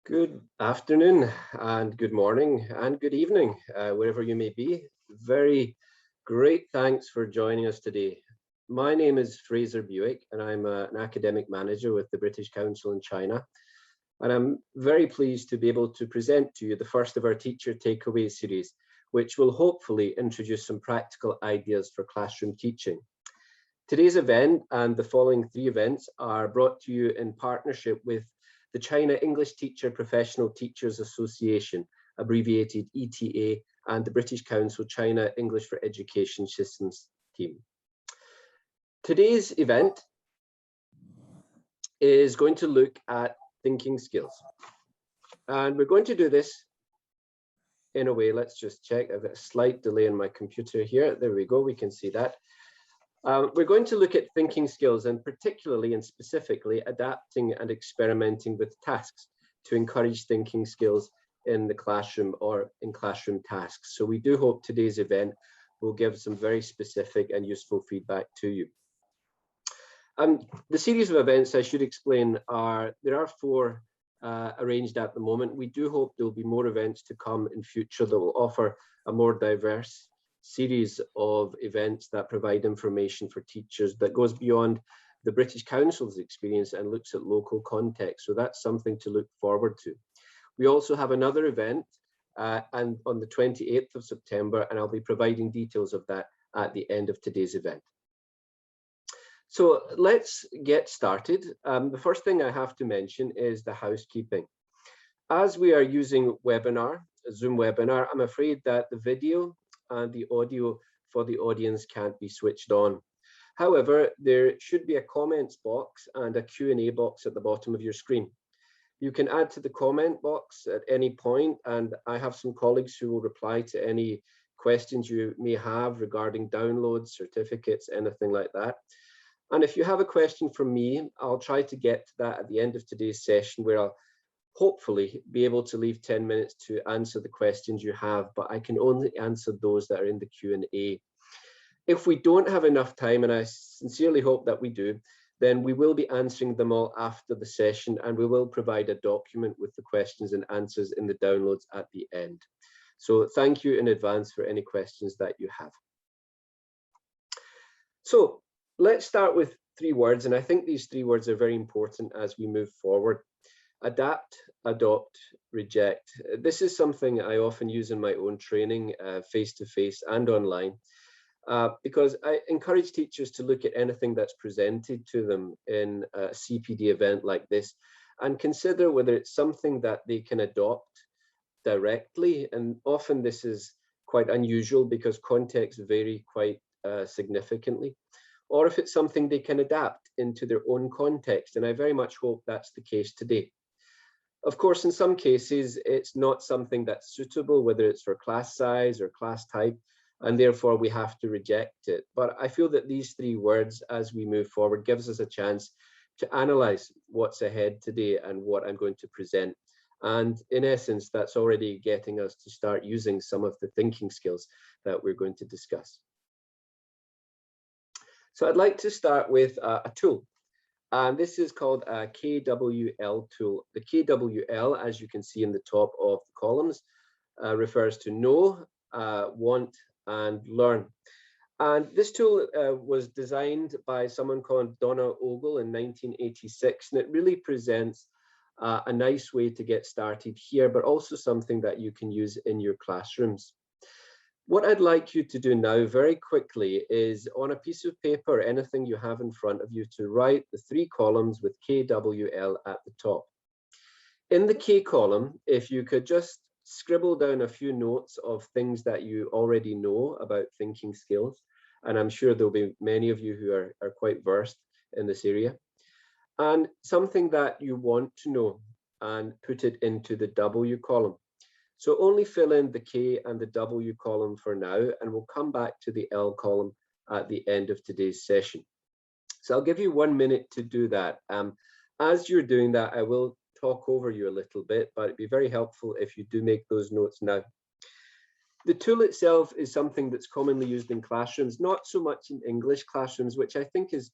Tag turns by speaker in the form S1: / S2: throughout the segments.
S1: Good afternoon and good morning and good evening, wherever you may be. Very great thanks for joining us today. My name is Fraser Bewick and I'm an academic manager with the British Council in China. And I'm very pleased to be able to present to you the first of our teacher takeaway series, which will hopefully introduce some practical ideas for classroom teaching. Today's event and the following three events are brought to you in partnership with the China English Teacher Professional Teachers Association, abbreviated ETA, and the British Council China English for Education Systems team. Today's event is going to look at thinking skills. And we're going to do this in a way, let's just check, I've got a slight delay in my computer here. There we go, we can see that. We're going to look at thinking skills and particularly and specifically adapting and experimenting with tasks to encourage thinking skills in the classroom or in classroom tasks. So we do hope today's event will give some very specific and useful feedback to you. The series of events, I should explain, there are four arranged at the moment. We do hope there will be more events to come in future that will offer a more diverse series of events that provide information for teachers that goes beyond the British Council's experience and looks at local context. So that's something to look forward to. We also have another event and on the 28th of September, and I'll be providing details of that at the end of today's event. So let's get started. The first thing I have to mention is the housekeeping. As we are using webinar, a Zoom webinar, I'm afraid that the video and the audio for the audience can't be switched on. However, there should be a comments box and a Q&A box at the bottom of your screen. You can add to the comment box at any point, and I have some colleagues who will reply to any questions you may have regarding downloads, certificates, anything like that. And if you have a question from me, I'll try to get to that at the end of today's session, where I'll hopefully be able to leave 10 minutes to answer the questions you have, but I can only answer those that are in the Q&A. If we don't have enough time, and I sincerely hope that we do, then we will be answering them all after the session, and we will provide a document with the questions and answers in the downloads at the end. So thank you in advance for any questions that you have. So let's start with three words, and I think these three words are very important as we move forward. Adapt, adopt, reject. This is something I often use in my own training, face-to-face and online, because I encourage teachers to look at anything that's presented to them in a CPD event like this and consider whether it's something that they can adopt directly. And often this is quite unusual because contexts vary quite significantly, or if it's something they can adapt into their own context. And I very much hope that's the case today. Of course, in some cases, it's not something that's suitable, whether it's for class size or class type, and therefore we have to reject it. But I feel that these three words, as we move forward, gives us a chance to analyze what's ahead today and what I'm going to present. And in essence, that's already getting us to start using some of the thinking skills that we're going to discuss. So I'd like to start with a tool. And this is called a KWL tool. The KWL, as you can see in the top of the columns, refers to know, want, and learn. And this tool was designed by someone called Donna Ogle in 1986, and it really presents a nice way to get started here, but also something that you can use in your classrooms. What I'd like you to do now very quickly is on a piece of paper, anything you have in front of you, to write the three columns with KWL at the top. In the K column, if you could just scribble down a few notes of things that you already know about thinking skills, and I'm sure there'll be many of you who are quite versed in this area, and something that you want to know, and put it into the W column. So only fill in the K and the W column for now, and we'll come back to the L column at the end of today's session. So I'll give you 1 minute to do that. As you're doing that, I will talk over you a little bit, but it'd be very helpful if you do make those notes now. The tool itself is something that's commonly used in classrooms, not so much in English classrooms, which I think is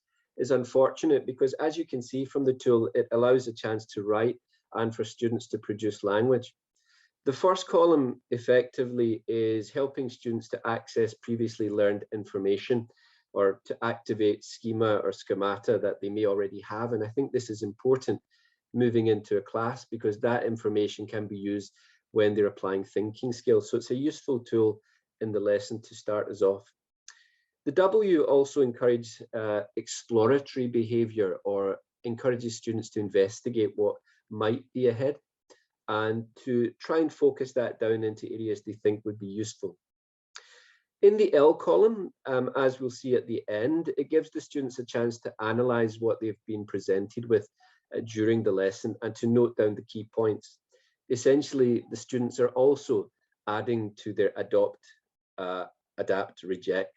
S1: unfortunate, because as you can see from the tool, it allows a chance to write and for students to produce language. The first column effectively is helping students to access previously learned information or to activate schema or schemata that they may already have. And I think this is important moving into a class because that information can be used when they're applying thinking skills. So it's a useful tool in the lesson to start us off. The W also encourages exploratory behavior or encourages students to investigate what might be ahead and to try and focus that down into areas they think would be useful. In the L column, as we'll see at the end, it gives the students a chance to analyze what they've been presented with during the lesson and to note down the key points. Essentially, the students are also adding to their adapt, reject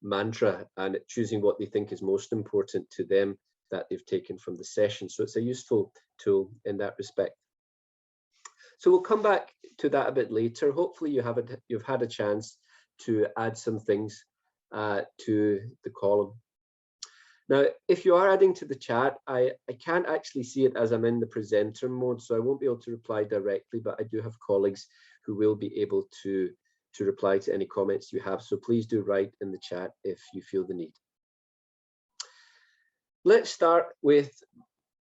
S1: mantra and choosing what they think is most important to them that they've taken from the session. So it's a useful tool in that respect. So we'll come back to that a bit later. Hopefully you've had a chance to add some things to the column. Now, if you are adding to the chat, I can't actually see it as I'm in the presenter mode, so I won't be able to reply directly, but I do have colleagues who will be able to reply to any comments you have. So please do write in the chat if you feel the need. Let's start with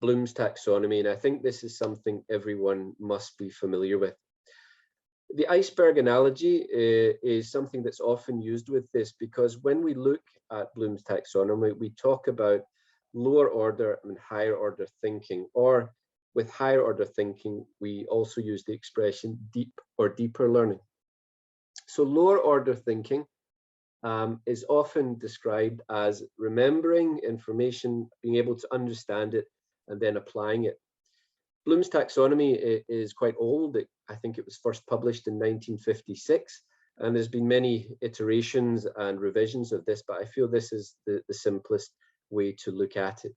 S1: Bloom's taxonomy, and I think this is something everyone must be familiar with. The iceberg analogy is something that's often used with this because when we look at Bloom's taxonomy, we talk about lower order and higher order thinking, or with higher order thinking, we also use the expression deep or deeper learning. So lower order thinking is often described as remembering information, being able to understand it, and then applying it. Bloom's taxonomy is quite old. I think it was first published in 1956, and there's been many iterations and revisions of this, but I feel this is the simplest way to look at it.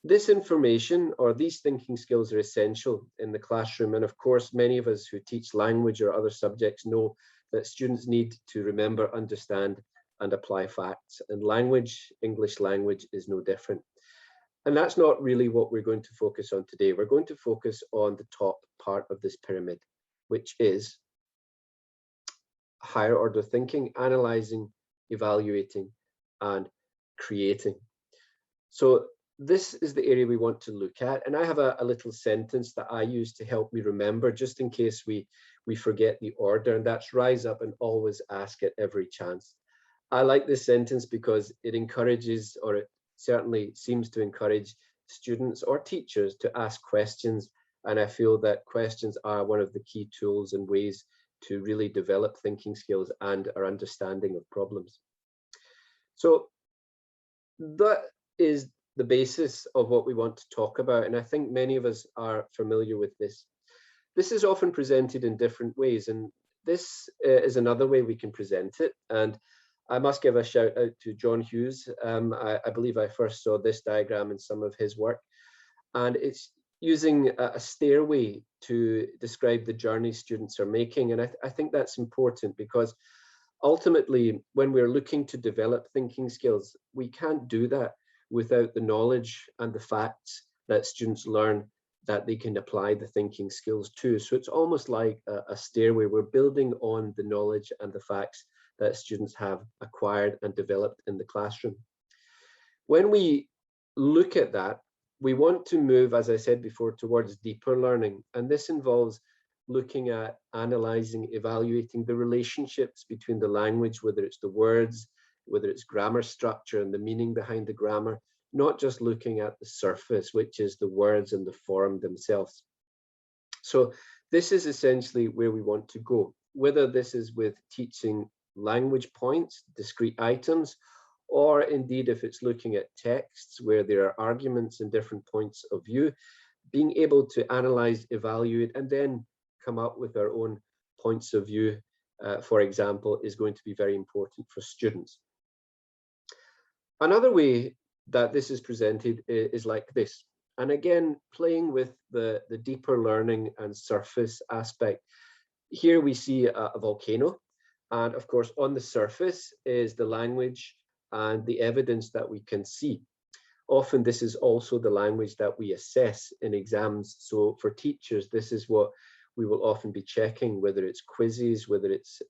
S1: This information or these thinking skills are essential in the classroom, and of course many of us who teach language or other subjects know that students need to remember, understand, and apply facts, and language, English language, is no different. And that's not really what we're going to focus on today. We're going to focus on the top part of this pyramid, which is higher order thinking, analyzing, evaluating, and creating. So this is the area we want to look at. And I have a little sentence that I use to help me remember, just in case we forget the order, and that's rise up and always ask at every chance. I like this sentence because it encourages, or it certainly seems to encourage students or teachers to ask questions. And I feel that questions are one of the key tools and ways to really develop thinking skills and our understanding of problems. So that is the basis of what we want to talk about. And I think many of us are familiar with this. This is often presented in different ways, and this is another way we can present it. And I must give a shout out to John Hughes. I believe I first saw this diagram in some of his work, and it's using a stairway to describe the journey students are making. And I think that's important because ultimately, when we're looking to develop thinking skills, we can't do that without the knowledge and the facts that students learn that they can apply the thinking skills to. So it's almost like a stairway. We're building on the knowledge and the facts that students have acquired and developed in the classroom. When we look at that, we want to move, as I said before, towards deeper learning. And this involves looking at analyzing, evaluating the relationships between the language, whether it's the words, whether it's grammar structure and the meaning behind the grammar, not just looking at the surface, which is the words and the form themselves. So this is essentially where we want to go, whether this is with teaching language points, discrete items, or indeed if it's looking at texts where there are arguments and different points of view, being able to analyze, evaluate, and then come up with our own points of view, for example, is going to be very important for students. Another way that this is presented is like this. And again, playing with the deeper learning and surface aspect. Here we see a volcano. And of course, on the surface is the language and the evidence that we can see. Often this is also the language that we assess in exams. So for teachers, this is what we will often be checking, whether it's quizzes, whether it's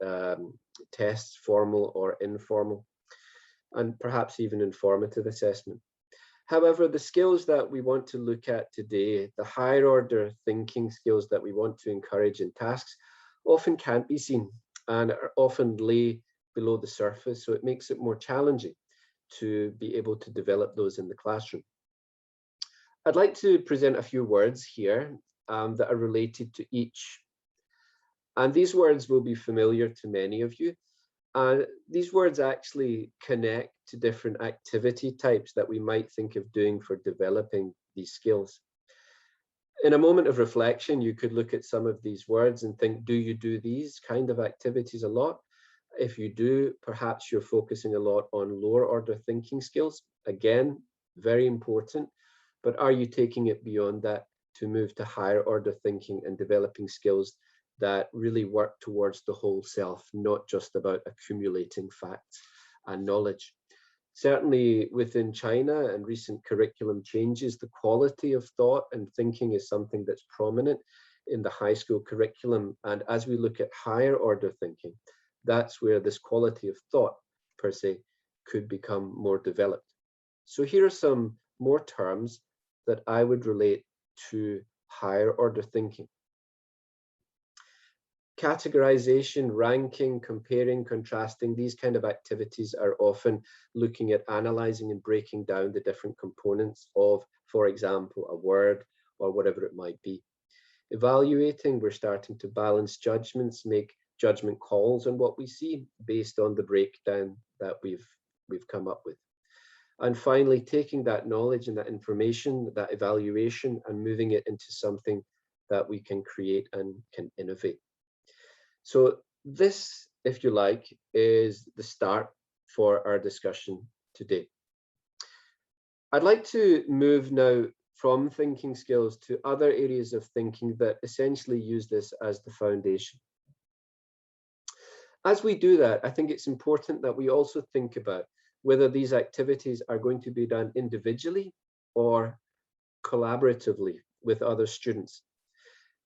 S1: tests, formal or informal, and perhaps even informative assessment. However, the skills that we want to look at today, the higher order thinking skills that we want to encourage in tasks, often can't be seen and are often lay below the surface. So it makes it more challenging to be able to develop those in the classroom. I'd like to present a few words here that are related to each. And these words will be familiar to many of you. These words actually connect to different activity types that we might think of doing for developing these skills. In a moment of reflection, you could look at some of these words and think, do you do these kind of activities a lot? If you do, perhaps you're focusing a lot on lower order thinking skills. Again, very important, but are you taking it beyond that to move to higher order thinking and developing skills that really work towards the whole self, not just about accumulating facts and knowledge? Certainly within China and recent curriculum changes, the quality of thought and thinking is something that's prominent in the high school curriculum. And as we look at higher order thinking, that's where this quality of thought per se could become more developed. So here are some more terms that I would relate to higher order thinking. Categorization, ranking, comparing, contrasting, these kind of activities are often looking at analyzing and breaking down the different components of, for example, a word or whatever it might be. Evaluating, we're starting to balance judgments, make judgment calls on what we see based on the breakdown that we've come up with. And finally, taking that knowledge and that information, that evaluation, and moving it into something that we can create and can innovate. So this, if you like, is the start for our discussion today. I'd like to move now from thinking skills to other areas of thinking that essentially use this as the foundation. As we do that, I think it's important that we also think about whether these activities are going to be done individually or collaboratively with other students.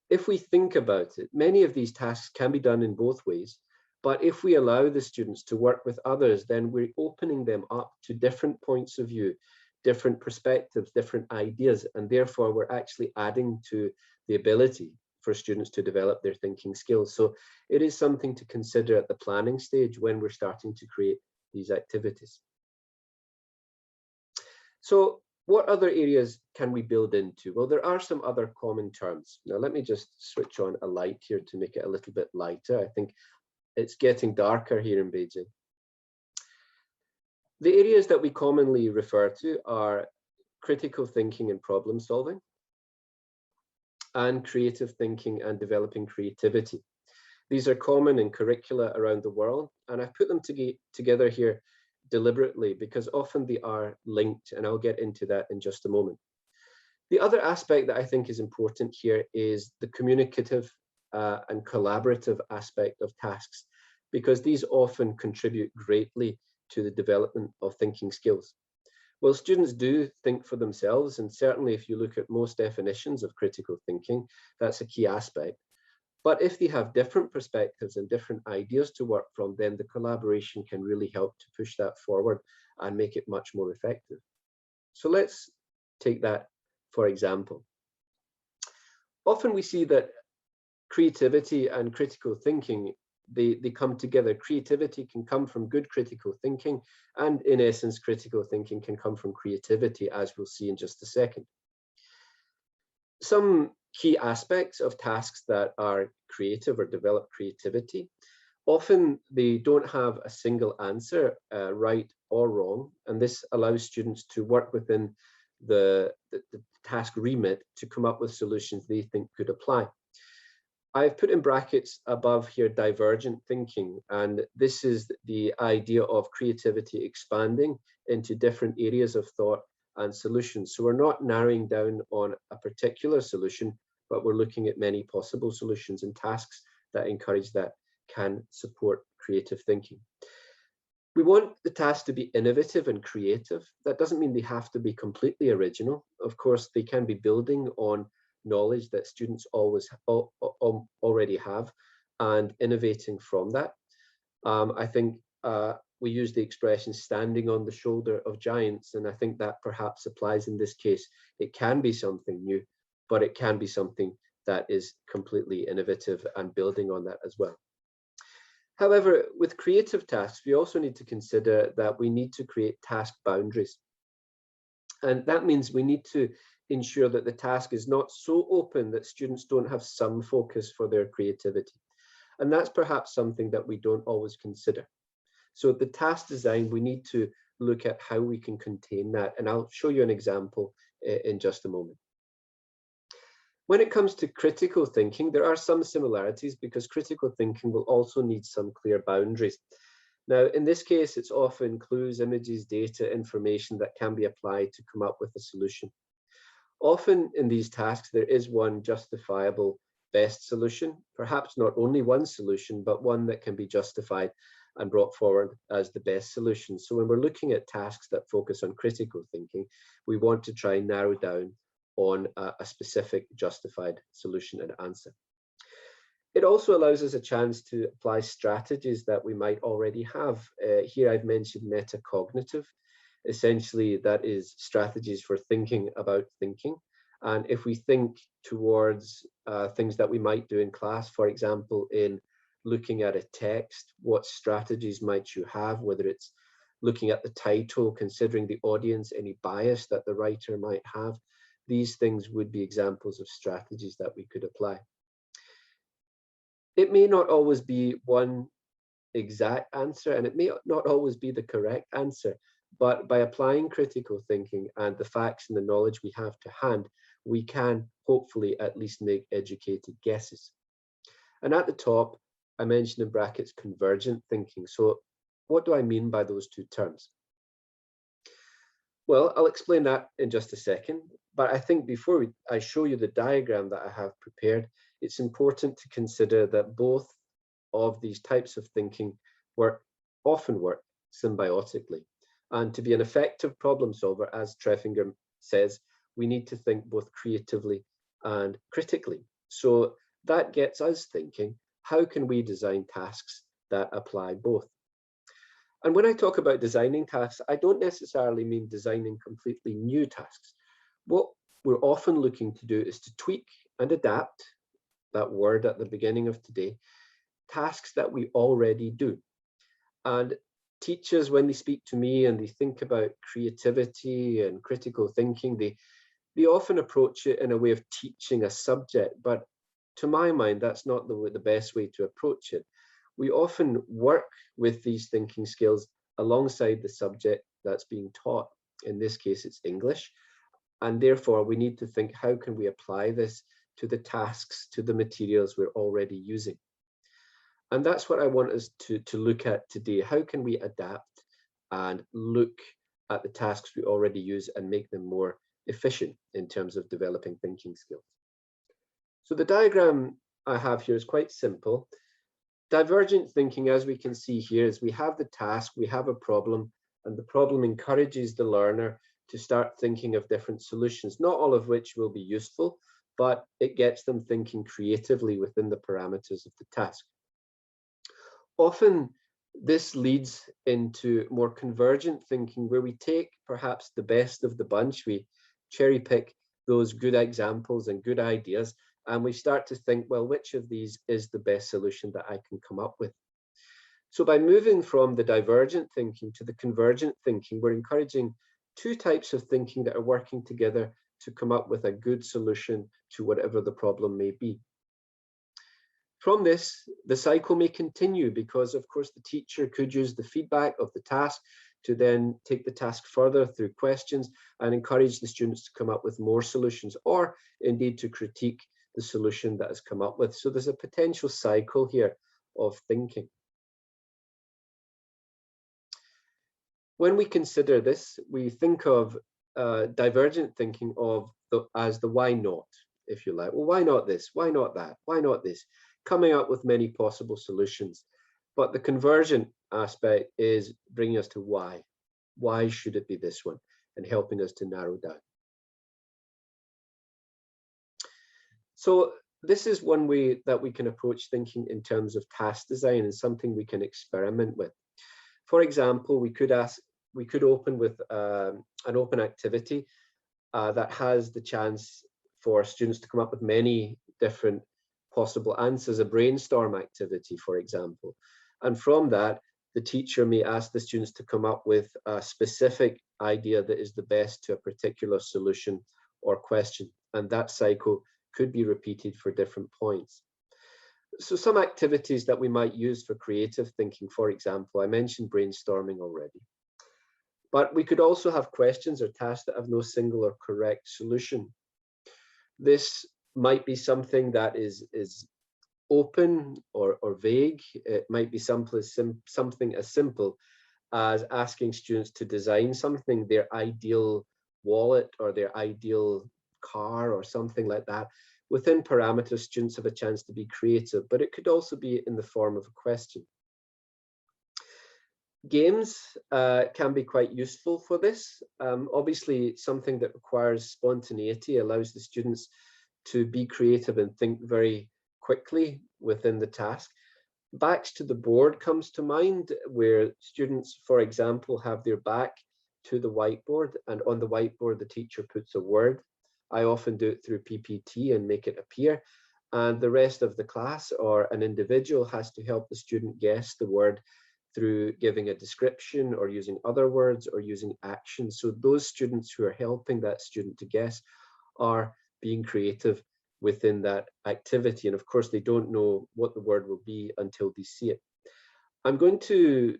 S1: If we think about it, many of these tasks can be done in both ways, but if we allow the students to work with others, then we're opening them up to different points of view, different perspectives, different ideas, and therefore we're actually adding to the ability for students to develop their thinking skills. So it is something to consider at the planning stage when we're starting to create these activities. So what other areas can we build into? Well, there are some other common terms. Now, let me just switch on a light here to make it a little bit lighter. I think it's getting darker here in Beijing. The areas that we commonly refer to are critical thinking and problem solving, and creative thinking and developing creativity. These are common in curricula around the world, and I've put them together here deliberately because often they are linked, and I'll get into that in just a moment. The other aspect that I think is important here is the communicative and collaborative aspect of tasks, because these often contribute greatly to the development of thinking skills. Well, students do think for themselves, and certainly if you look at most definitions of critical thinking, that's a key aspect. But if they have different perspectives and different ideas to work from, then the collaboration can really help to push that forward and make it much more effective. So let's take that for example. Often we see that creativity and critical thinking, they come together. Creativity can come from good critical thinking, and in essence, critical thinking can come from creativity, as we'll see in just a second. Some key aspects of tasks that are creative or develop creativity, often they don't have a single answer, right or wrong, and this allows students to work within the task remit to come up with solutions they think could apply. I've put in brackets above here divergent thinking, and this is the idea of creativity expanding into different areas of thought and solutions. So we're not narrowing down on a particular solution, but we're looking at many possible solutions and tasks that encourage that can support creative thinking. We want the tasks to be innovative and creative. That doesn't mean they have to be completely original. Of course, they can be building on knowledge that students already have and innovating from that. I think we use the expression standing on the shoulder of giants, and I think that perhaps applies in this case. It can be something new, but it can be something that is completely innovative and building on that as well. However, with creative tasks, we also need to consider that we need to create task boundaries. And that means we need to ensure that the task is not so open that students don't have some focus for their creativity. And that's perhaps something that we don't always consider. So the task design, we need to look at how we can contain that. And I'll show you an example in just a moment. When it comes to critical thinking, there are some similarities because critical thinking will also need some clear boundaries. Now, in this case, it's often clues, images, data, information that can be applied to come up with a solution. Often in these tasks, there is one justifiable best solution, perhaps not only one solution, but one that can be justified and brought forward as the best solution. So when we're looking at tasks that focus on critical thinking, we want to try and narrow down on a specific justified solution and answer. It also allows us a chance to apply strategies that we might already have. Here I've mentioned metacognitive. Essentially, that is strategies for thinking about thinking. And if we think towards things that we might do in class, for example, in looking at a text, what strategies might you have, whether it's looking at the title, considering the audience, any bias that the writer might have, these things would be examples of strategies that we could apply. It may not always be one exact answer, and it may not always be the correct answer, but by applying critical thinking and the facts and the knowledge we have to hand, we can hopefully at least make educated guesses. And at the top, I mentioned in brackets convergent thinking. So what do I mean by those two terms? Well, I'll explain that in just a second, but I think before I show you the diagram that I have prepared, it's important to consider that both of these types of thinking often work symbiotically. And to be an effective problem solver, as Treffinger says, we need to think both creatively and critically. So that gets us thinking, how can we design tasks that apply both? And when I talk about designing tasks, I don't necessarily mean designing completely new tasks. What we're often looking to do is to tweak and adapt, that word at the beginning of today, tasks that we already do. And teachers, when they speak to me and they think about creativity and critical thinking, they often approach it in a way of teaching a subject. But to my mind, that's not the best way to approach it. We often work with these thinking skills alongside the subject that's being taught. In this case, it's English. And therefore, we need to think, how can we apply this to the tasks, to the materials we're already using? And that's what I want us to look at today. How can we adapt and look at the tasks we already use and make them more efficient in terms of developing thinking skills? So the diagram I have here is quite simple. Divergent thinking, as we can see here, is we have the task, we have a problem, and the problem encourages the learner to start thinking of different solutions, not all of which will be useful, but it gets them thinking creatively within the parameters of the task. Often this leads into more convergent thinking, where we take perhaps the best of the bunch, we cherry pick those good examples and good ideas, and we start to think, well, which of these is the best solution that I can come up with? So by moving from the divergent thinking to the convergent thinking, we're encouraging two types of thinking that are working together to come up with a good solution to whatever the problem may be. From this, the cycle may continue because, of course, the teacher could use the feedback of the task to then take the task further through questions and encourage the students to come up with more solutions, or indeed to critique the solution that has come up with. So there's a potential cycle here of thinking. When we consider this, we think of divergent thinking as the why not, if you like. Well, why not this? Why not that? Why not this? Coming up with many possible solutions. But the convergent aspect is bringing us to why. Why should it be this one? And helping us to narrow down. So this is one way that we can approach thinking in terms of task design, and something we can experiment with. For example, we could open with an open activity that has the chance for students to come up with many different possible answers, a brainstorm activity, for example. And from that, the teacher may ask the students to come up with a specific idea that is the best to a particular solution or question. And that cycle could be repeated for different points. So some activities that we might use for creative thinking, for example, I mentioned brainstorming already. But we could also have questions or tasks that have no single or correct solution. This might be something that is open or vague. It might be something as simple as asking students to design something, their ideal wallet or their ideal car or something like that. Within parameters, students have a chance to be creative, but it could also be in the form of a question. Games can be quite useful for this. Obviously, something that requires spontaneity allows the students to be creative and think very quickly within the task. Backs to the board comes to mind, where students, for example, have their back to the whiteboard, and on the whiteboard the teacher puts a word. I often do it through PPT and make it appear, and the rest of the class or an individual has to help the student guess the word through giving a description or using other words or using actions. So those students who are helping that student to guess are being creative within that activity. And of course, they don't know what the word will be until they see it. I'm going to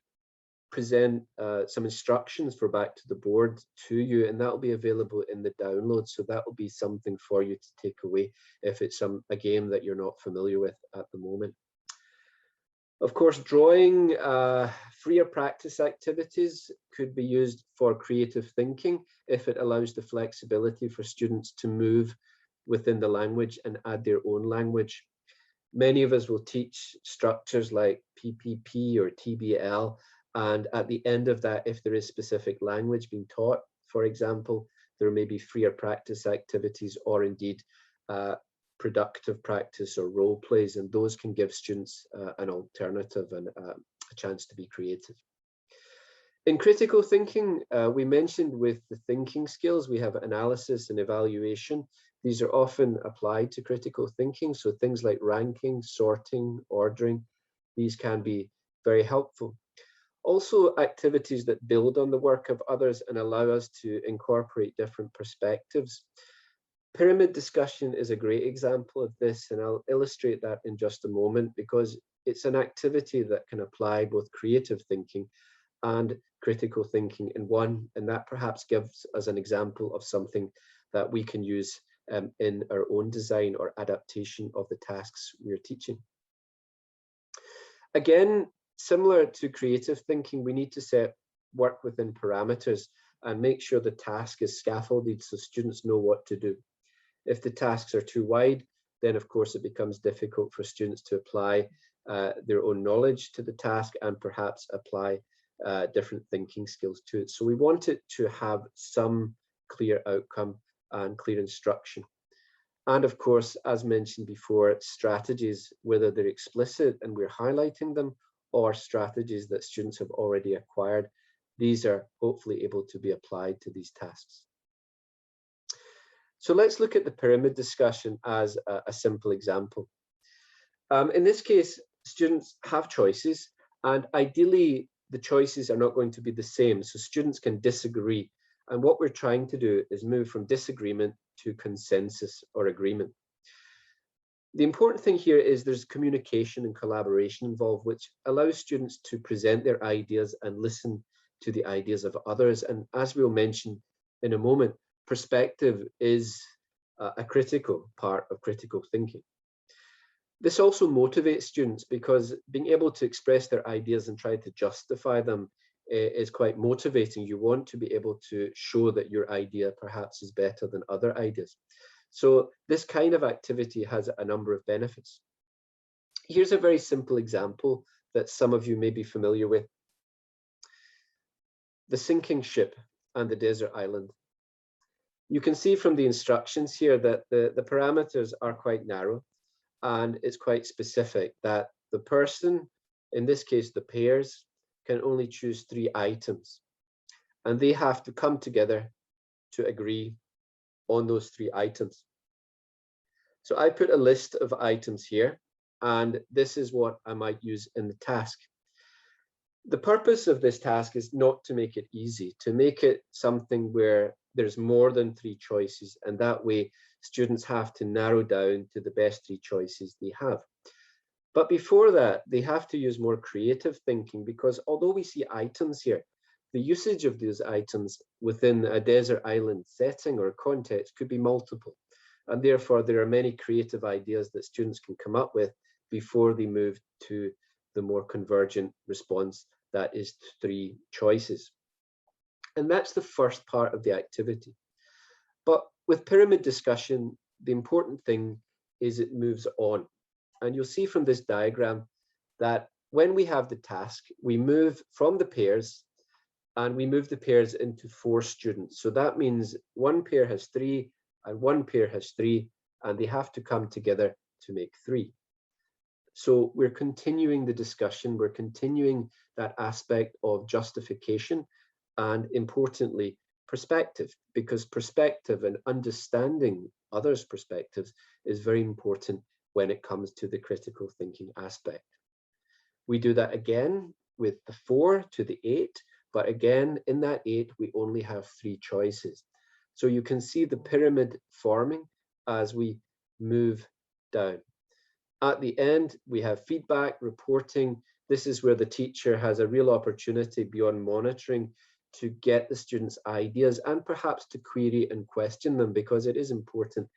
S1: present some instructions for back to the board to you, and that will be available in the download. So that will be something for you to take away if it's a game that you're not familiar with at the moment. Of course, drawing, freer practice activities could be used for creative thinking if it allows the flexibility for students to move within the language and add their own language. Many of us will teach structures like PPP or TBL, and at the end of that, if there is specific language being taught, for example, there may be freer practice activities or indeed productive practice or role plays, and those can give students an alternative and a chance to be creative. In critical thinking, we mentioned with the thinking skills, we have analysis and evaluation. These are often applied to critical thinking, so things like ranking, sorting, ordering, these can be very helpful. Also, activities that build on the work of others and allow us to incorporate different perspectives. Pyramid discussion is a great example of this, and I'll illustrate that in just a moment, because it's an activity that can apply both creative thinking and critical thinking in one, and that perhaps gives us an example of something that we can use in our own design or adaptation of the tasks we're teaching. Again, similar to creative thinking, we need to set work within parameters and make sure the task is scaffolded so students know what to do. If the tasks are too wide, then of course it becomes difficult for students to apply their own knowledge to the task and perhaps apply different thinking skills to it. So we want it to have some clear outcome and clear instruction. And of course, as mentioned before, strategies, whether they're explicit and we're highlighting them, or strategies that students have already acquired, these are hopefully able to be applied to these tasks. So let's look at the pyramid discussion as a simple example. In this case, students have choices, and ideally the choices are not going to be the same, so students can disagree. And what we're trying to do is move from disagreement to consensus or agreement. The important thing here is there's communication and collaboration involved, which allows students to present their ideas and listen to the ideas of others. And as we'll mention in a moment, perspective is a critical part of critical thinking. This also motivates students because being able to express their ideas and try to justify them is quite motivating. You want to be able to show that your idea perhaps is better than other ideas. So this kind of activity has a number of benefits. Here's a very simple example that some of you may be familiar with. The sinking ship and the desert island. You can see from the instructions here that the parameters are quite narrow, and it's quite specific that the person, in this case the pairs, can only choose 3 items, and they have to come together to agree on those 3 items. So I put a list of items here, and this is what I might use in the task. The purpose of this task is not to make it easy, to make it something where there's more than 3 choices, and that way students have to narrow down to the best 3 choices they have. But before that, they have to use more creative thinking, because although we see items here, the usage of those items within a desert island setting or context could be multiple. And therefore, there are many creative ideas that students can come up with before they move to the more convergent response that is 3 choices. And that's the first part of the activity. But with pyramid discussion, the important thing is it moves on. And you'll see from this diagram that when we have the task, we move from the pairs, and we move the pairs into 4 students. So that means 1 pair has 3 and 1 pair has 3, and they have to come together to make 3. So we're continuing the discussion, we're continuing that aspect of justification, and importantly, perspective, because perspective and understanding others' perspectives is very important when it comes to the critical thinking aspect. We do that again with the 4 to the 8, but again, in that 8, we only have 3 choices. So you can see the pyramid forming as we move down. At the end, we have feedback, reporting. This is where the teacher has a real opportunity beyond monitoring to get the students' ideas and perhaps to query and question them, because it is important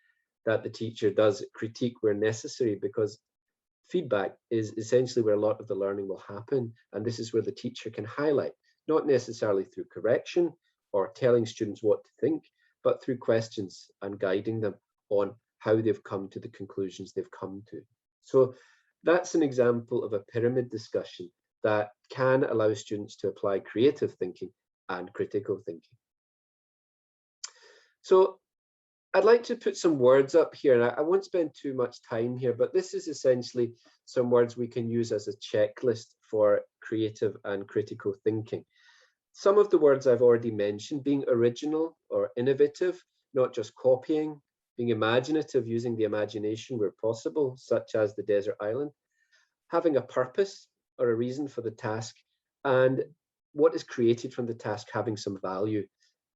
S1: that the teacher does critique where necessary, because feedback is essentially where a lot of the learning will happen. And this is where the teacher can highlight, not necessarily through correction or telling students what to think, but through questions and guiding them on how they've come to the conclusions they've come to. So that's an example of a pyramid discussion that can allow students to apply creative thinking and critical thinking. So I'd like to put some words up here, and I won't spend too much time here, but this is essentially some words we can use as a checklist for creative and critical thinking. Some of the words I've already mentioned: being original or innovative, not just copying; being imaginative, using the imagination where possible, such as the desert island; having a purpose or a reason for the task; and what is created from the task having some value,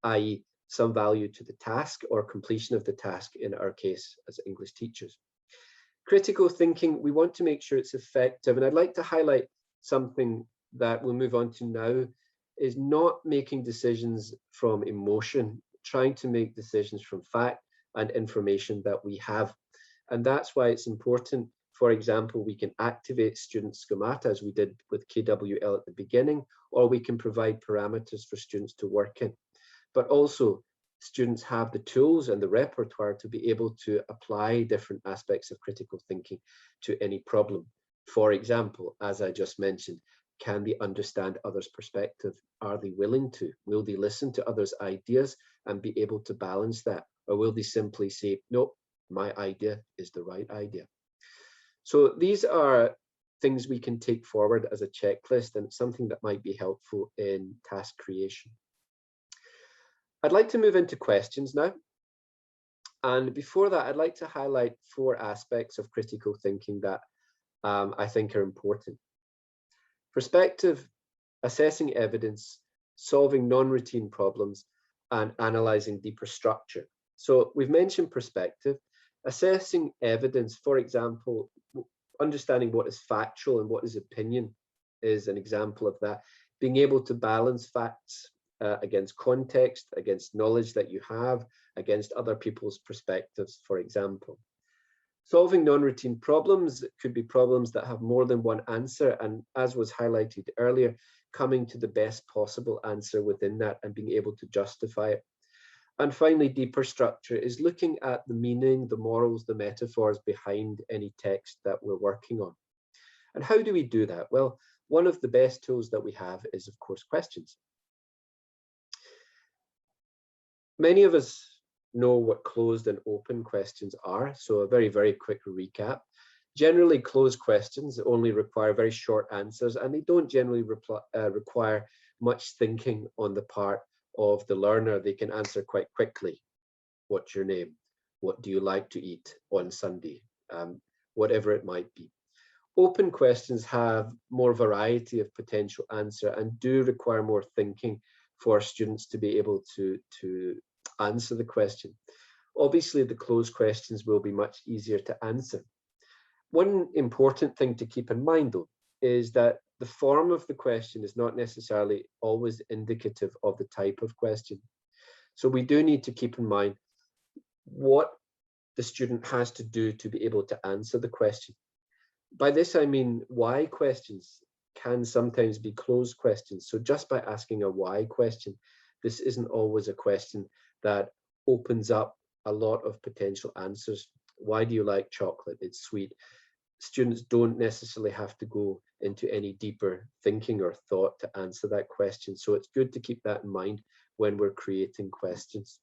S1: i.e. some value to the task or completion of the task, in our case as English teachers. Critical thinking, we want to make sure it's effective, and I'd like to highlight something that we'll move on to now, is not making decisions from emotion, trying to make decisions from fact and information that we have. And that's why it's important. For example, we can activate student schemata, as we did with KWL at the beginning, or we can provide parameters for students to work in. But also, students have the tools and the repertoire to be able to apply different aspects of critical thinking to any problem. For example, as I just mentioned, can they understand others' perspective? Are they willing to? Will they listen to others' ideas and be able to balance that? Or will they simply say, no, my idea is the right idea? So these are things we can take forward as a checklist, and it's something that might be helpful in task creation. I'd like to move into questions now. And before that, I'd like to highlight 4 aspects of critical thinking that I think are important. Perspective, assessing evidence, solving non-routine problems, and analyzing deeper structure. So we've mentioned perspective, assessing evidence, for example, understanding what is factual and what is opinion is an example of that. Being able to balance facts against context, against knowledge that you have, against other people's perspectives, for example. Solving non-routine problems could be problems that have more than one answer, and as was highlighted earlier, coming to the best possible answer within that and being able to justify it. And finally, deeper structure is looking at the meaning, the morals, the metaphors behind any text that we're working on. And how do we do that? Well, one of the best tools that we have is, of course, questions. Many of us know what closed and open questions are, so a very, very quick recap. Generally, closed questions only require very short answers, and they don't generally require much thinking on the part of the learner. They can answer quite quickly. What's your name? What do you like to eat on Sunday? Whatever it might be. Open questions have more variety of potential answer and do require more thinking for students to be able to answer the question. Obviously, the closed questions will be much easier to answer. One important thing to keep in mind, though, is that the form of the question is not necessarily always indicative of the type of question. So we do need to keep in mind what the student has to do to be able to answer the question. By this, I mean why questions can sometimes be closed questions. So just by asking a why question, this isn't always a question that opens up a lot of potential answers. Why do you like chocolate? It's sweet. Students don't necessarily have to go into any deeper thinking or thought to answer that question. So it's good to keep that in mind when we're creating questions.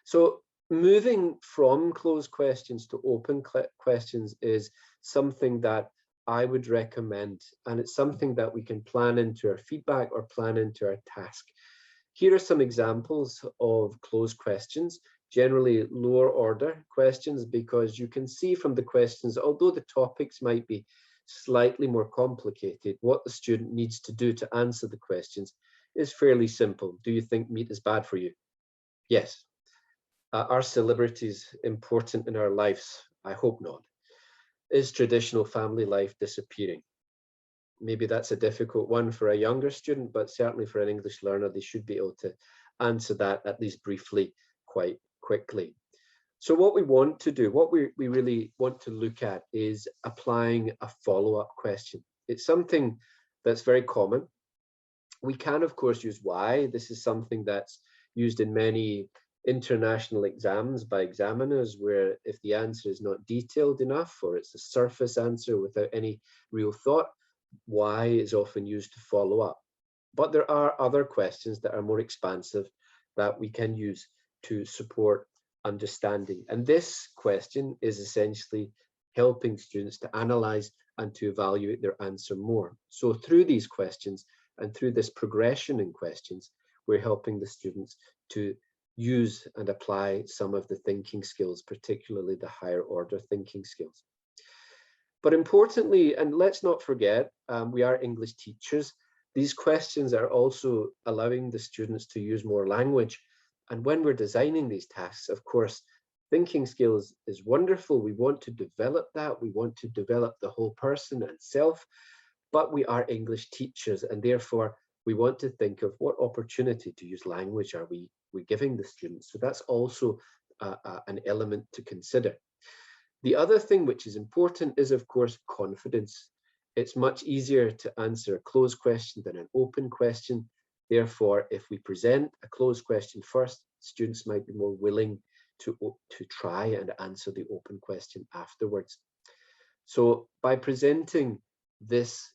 S1: So moving from closed questions to open questions is something that I would recommend, and it's something that we can plan into our feedback or plan into our task. Here are some examples of closed questions, generally lower order questions, because you can see from the questions, although the topics might be slightly more complicated, what the student needs to do to answer the questions is fairly simple. Do you think meat is bad for you? Yes. Are celebrities important in our lives? I hope not. Is traditional family life disappearing? Maybe that's a difficult one for a younger student, but certainly for an English learner, they should be able to answer that at least briefly, quite quickly. So what we want to do, what we really want to look at is applying a follow-up question. It's something that's very common. We can, of course, use why. This is something that's used in many international exams by examiners, where if the answer is not detailed enough or it's a surface answer without any real thought, why is often used to follow up. But there are other questions that are more expansive that we can use to support understanding. And this question is essentially helping students to analyze and to evaluate their answer more. So through these questions and through this progression in questions, we're helping the students to use and apply some of the thinking skills, particularly the higher order thinking skills. But importantly, and let's not forget, we are English teachers. These questions are also allowing the students to use more language. And when we're designing these tasks, of course, thinking skills is wonderful. We want to develop that. We want to develop the whole person and self, but we are English teachers, and therefore we want to think of what opportunity to use language are we giving the students. So that's also an element to consider. The other thing which is important is, of course, confidence. It's much easier to answer a closed question than an open question. Therefore, if we present a closed question first, students might be more willing to try and answer the open question afterwards. So by presenting this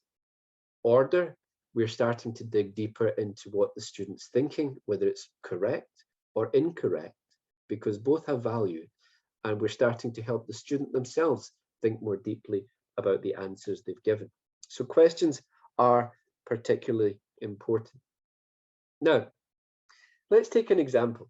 S1: order, we're starting to dig deeper into what the student's thinking, whether it's correct or incorrect, because both have value. And we're starting to help the student themselves think more deeply about the answers they've given. So questions are particularly important. Now, let's take an example.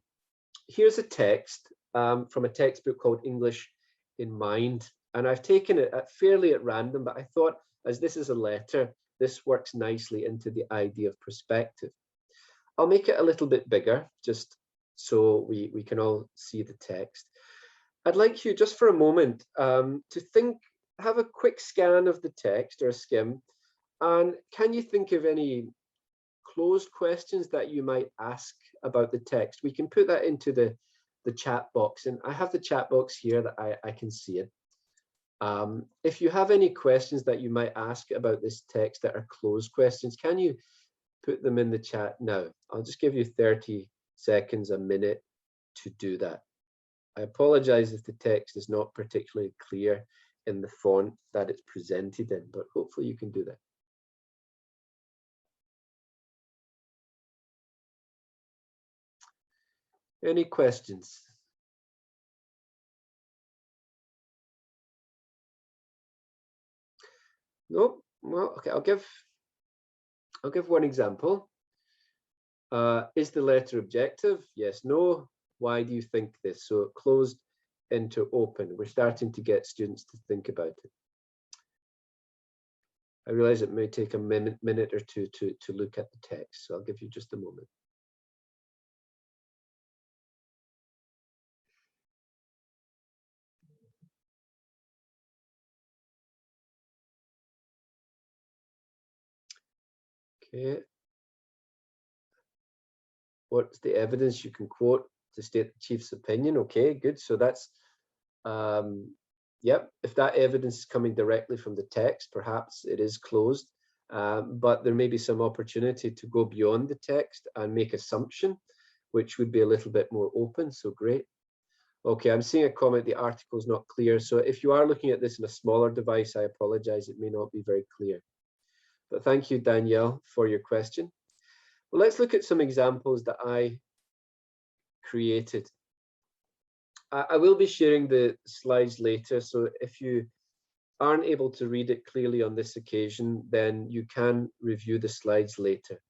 S1: Here's a text from a textbook called English in Mind. And I've taken it fairly at random, but I thought, as this is a letter, this works nicely into the idea of perspective. I'll make it a little bit bigger, just so we can all see the text. I'd like you just for a moment to think, have a quick scan of the text or a skim, and can you think of any closed questions that you might ask about the text? We can put that into the chat box, and I have the chat box here that I can see it. If you have any questions that you might ask about this text that are closed questions, can you put them in the chat now? I'll just give you 30 seconds, a minute to do that. I apologize if the text is not particularly clear. in the font that it's presented in, but hopefully you can do that. Any questions? Nope. Well, okay, I'll give one example. Is the letter objective? Yes, no. Why do you think this? So closed into open. We're starting to get students to think about it. I realize it may take a minute or two to look at the text, so I'll give you just a moment. Okay. What's the evidence you can quote to state the chief's opinion? Okay, good. So that's, yep, if that evidence is coming directly from the text, perhaps it is closed, but there may be some opportunity to go beyond the text and make assumption, which would be a little bit more open, so great. Okay, I'm seeing a comment, the article is not clear. So if you are looking at this in a smaller device, I apologize, it may not be very clear. But thank you, Danielle, for your question. Well, let's look at some examples that I created. I will be sharing the slides later, so if you aren't able to read it clearly on this occasion, then you can review the slides later.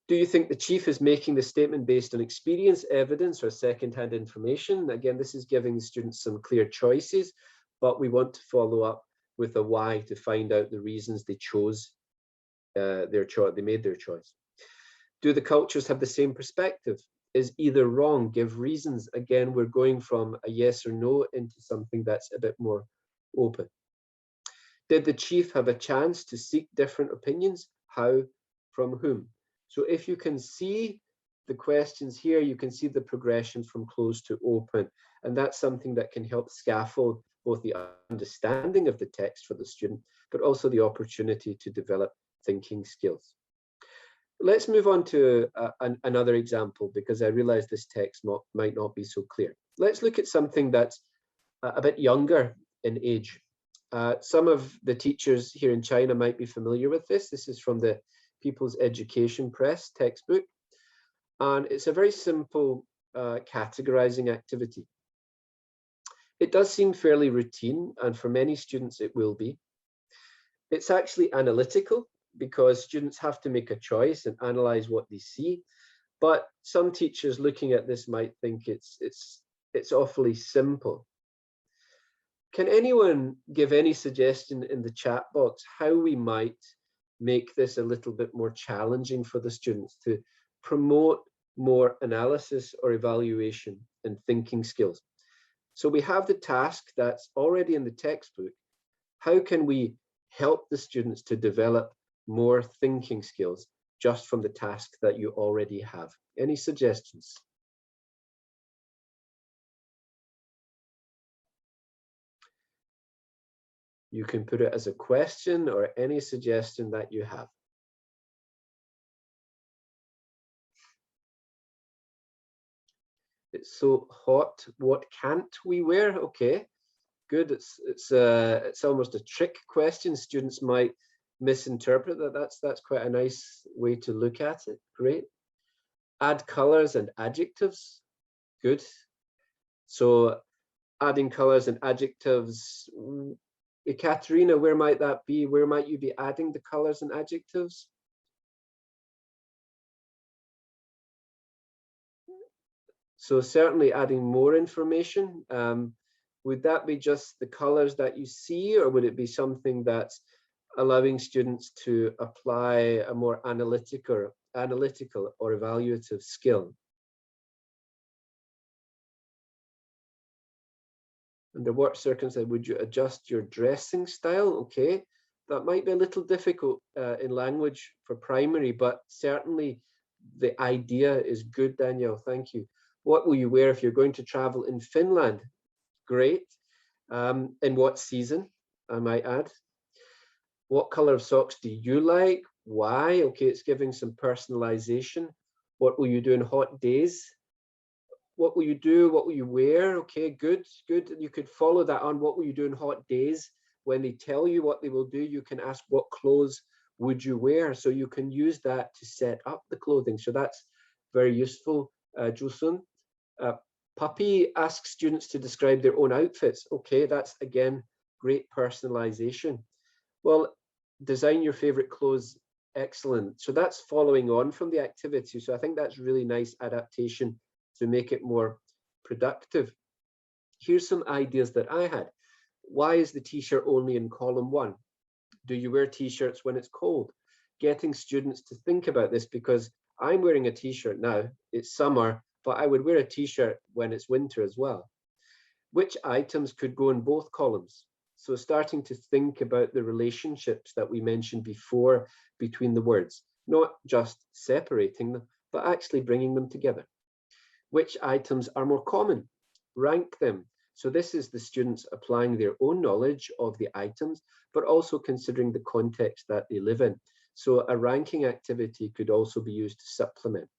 S1: Do you think the chief is making the statement based on experience, evidence, or secondhand information? Again, this is giving the students some clear choices, but we want to follow up with a why to find out the reasons they chose their choice. They made their choice. Do the cultures have the same perspective? Is either wrong? Give reasons. Again, we're going from a yes or no into something that's a bit more open. Did the chief have a chance to seek different opinions? How? From whom? So if you can see the questions here, you can see the progression from closed to open. And that's something that can help scaffold both the understanding of the text for the student, but also the opportunity to develop thinking skills. Let's move on to another example, because I realize this text might not be so clear. Let's look at something that's a bit younger in age. Some of the teachers here in China might be familiar with this. This is from the People's Education Press textbook. And it's a very simple categorizing activity. It does seem fairly routine, and for many students it will be. It's actually analytical, because students have to make a choice and analyze what they see. But some teachers looking at this might think it's awfully simple. Can anyone give any suggestion in the chat box how we might make this a little bit more challenging for the students to promote more analysis or evaluation and thinking skills? So we have the task that's already in the textbook. How can we help the students to develop more thinking skills just from the task that you already have? Any suggestions? You can put it as a question or any suggestion that you have. It's so hot, what can't we wear? Okay, good. It's almost a trick question. Students might misinterpret that. That's quite a nice way to look at it. Great. Add colors and adjectives. Good. So adding colors and adjectives. Ekaterina, where might that be? Where might you be adding the colors and adjectives? So certainly adding more information. Would that be just the colors that you see, or would it be something that's allowing students to apply a more analytical or evaluative skill? Under what circumstances would you adjust your dressing style? Okay, that might be a little difficult in language for primary, but certainly the idea is good, Danielle. Thank you. What will you wear if you're going to travel in Finland? Great. In what season, I might add? What color of socks do you like? Why? Okay, it's giving some personalization. What will you do in hot days? what will you do? What will you wear? Okay, good, good. You could follow that on. What will you do on hot days? When they tell you what they will do, you can ask, what clothes would you wear? So you can use that to set up the clothing. So that's very useful, Josun. Puppy asks students to describe their own outfits. Okay, that's again, great personalization. Well, design your favorite clothes. Excellent. So that's following on from the activity. So I think that's really nice adaptation to make it more productive. Here's some ideas that I had. Why is the t-shirt only in column 1? Do you wear t-shirts when it's cold? Getting students to think about this, because I'm wearing a t-shirt now, it's summer, but I would wear a t-shirt when it's winter as well. Which items could go in both columns? So starting to think about the relationships that we mentioned before between the words, not just separating them, but actually bringing them together. Which items are more common? Rank them. So this is the students applying their own knowledge of the items, but also considering the context that they live in. So a ranking activity could also be used to supplement.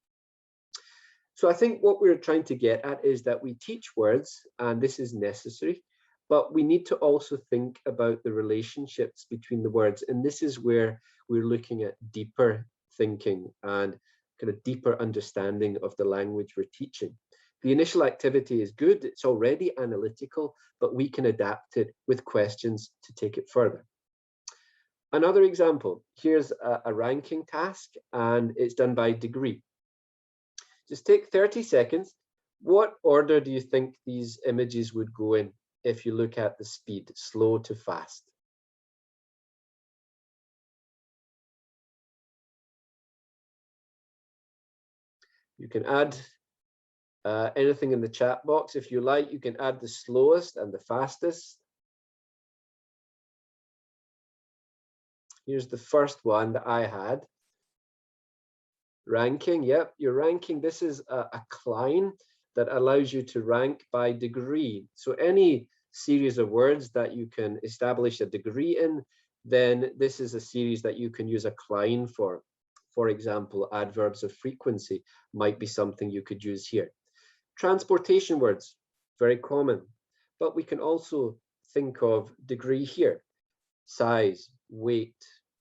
S1: So I think what we're trying to get at is that we teach words, and this is necessary, but we need to also think about the relationships between the words. And this is where we're looking at deeper thinking and kind of deeper understanding of the language we're teaching. The initial activity is good, it's already analytical, but we can adapt it with questions to take it further. Another example, here's a ranking task, and it's done by degree. Just take 30 seconds. What order do you think these images would go in if you look at the speed, slow to fast? You can add anything in the chat box if you like. You can add the slowest and the fastest. Here's the first one that I had. Ranking, yep, you're ranking. This is a Klein that allows you to rank by degree. So any series of words that you can establish a degree in, then this is a series that you can use a Klein for. For example, adverbs of frequency might be something you could use here. Transportation words, very common, but we can also think of degree here. Size, weight,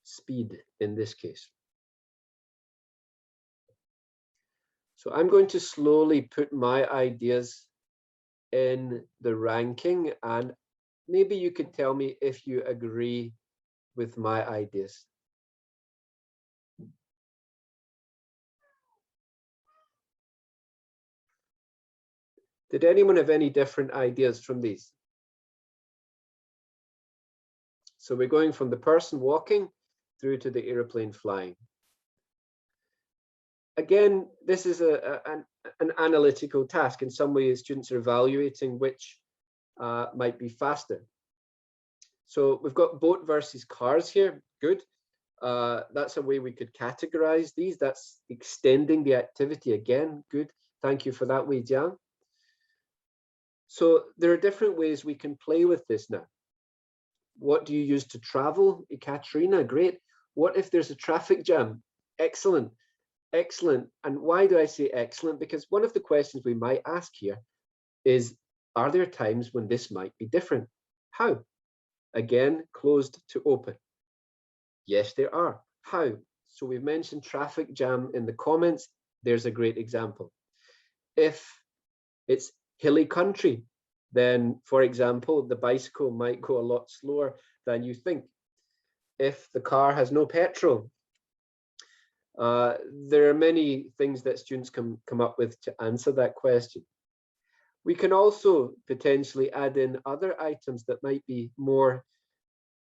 S1: speed in this case. So I'm going to slowly put my ideas in the ranking, and maybe you could tell me if you agree with my ideas. Did anyone have any different ideas from these? So we're going from the person walking through to the airplane flying. Again, this is an analytical task. In some ways, students are evaluating which might be faster. So we've got boat versus cars here. Good. That's a way we could categorize these. That's extending the activity again. Good. Thank you for that, Wei Jiang. So there are different ways we can play with this now. What do you use to travel? Ekaterina, great. What if there's a traffic jam? Excellent. Excellent. And why do I say excellent? Because one of the questions we might ask here is, are there times when this might be different? How? Again, closed to open. Yes, there are. How? So we've mentioned traffic jam in the comments. There's a great example. If it's hilly country, then, for example, the bicycle might go a lot slower than you think. If the car has no petrol, there are many things that students can come up with to answer that question. We can also potentially add in other items that might be more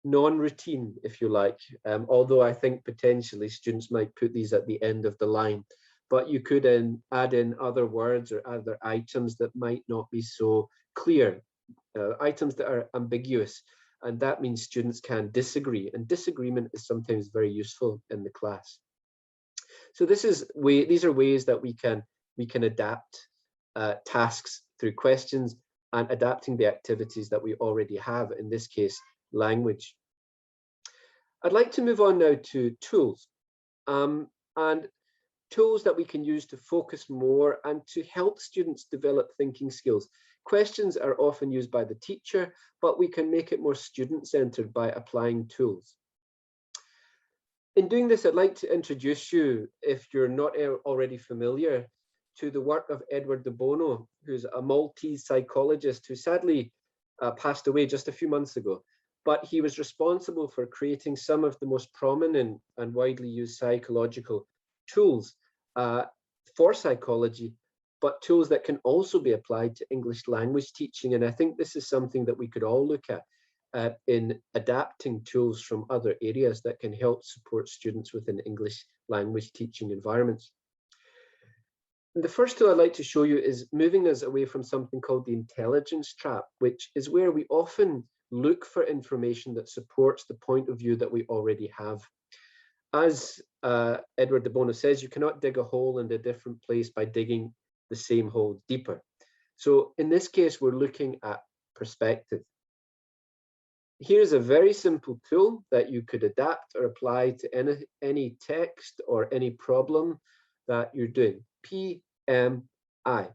S1: non-routine, if you like, although I think potentially students might put these at the end of the line. But you could add in other words or other items that might not be so clear, items that are ambiguous, and that means students can disagree, and disagreement is sometimes very useful in the class. So these are ways that we can adapt tasks through questions and adapting the activities that we already have, in this case, language. I'd like to move on now to tools. And tools that we can use to focus more and to help students develop thinking skills. Questions are often used by the teacher, but we can make it more student-centered by applying tools. In doing this, I'd like to introduce you, if you're not already familiar, to the work of Edward de Bono, who's a Maltese psychologist who sadly passed away just a few months ago. But he was responsible for creating some of the most prominent and widely used psychological tools for psychology, but tools that can also be applied to English language teaching. And I think this is something that we could all look at in adapting tools from other areas that can help support students within English language teaching environments. And the first tool I'd like to show you is moving us away from something called the intelligence trap, which is where we often look for information that supports the point of view that we already have. As Edward de Bono says, you cannot dig a hole in a different place by digging the same hole deeper. So in this case, we're looking at perspective. Here's a very simple tool that you could adapt or apply to any text or any problem that you're doing. PMI.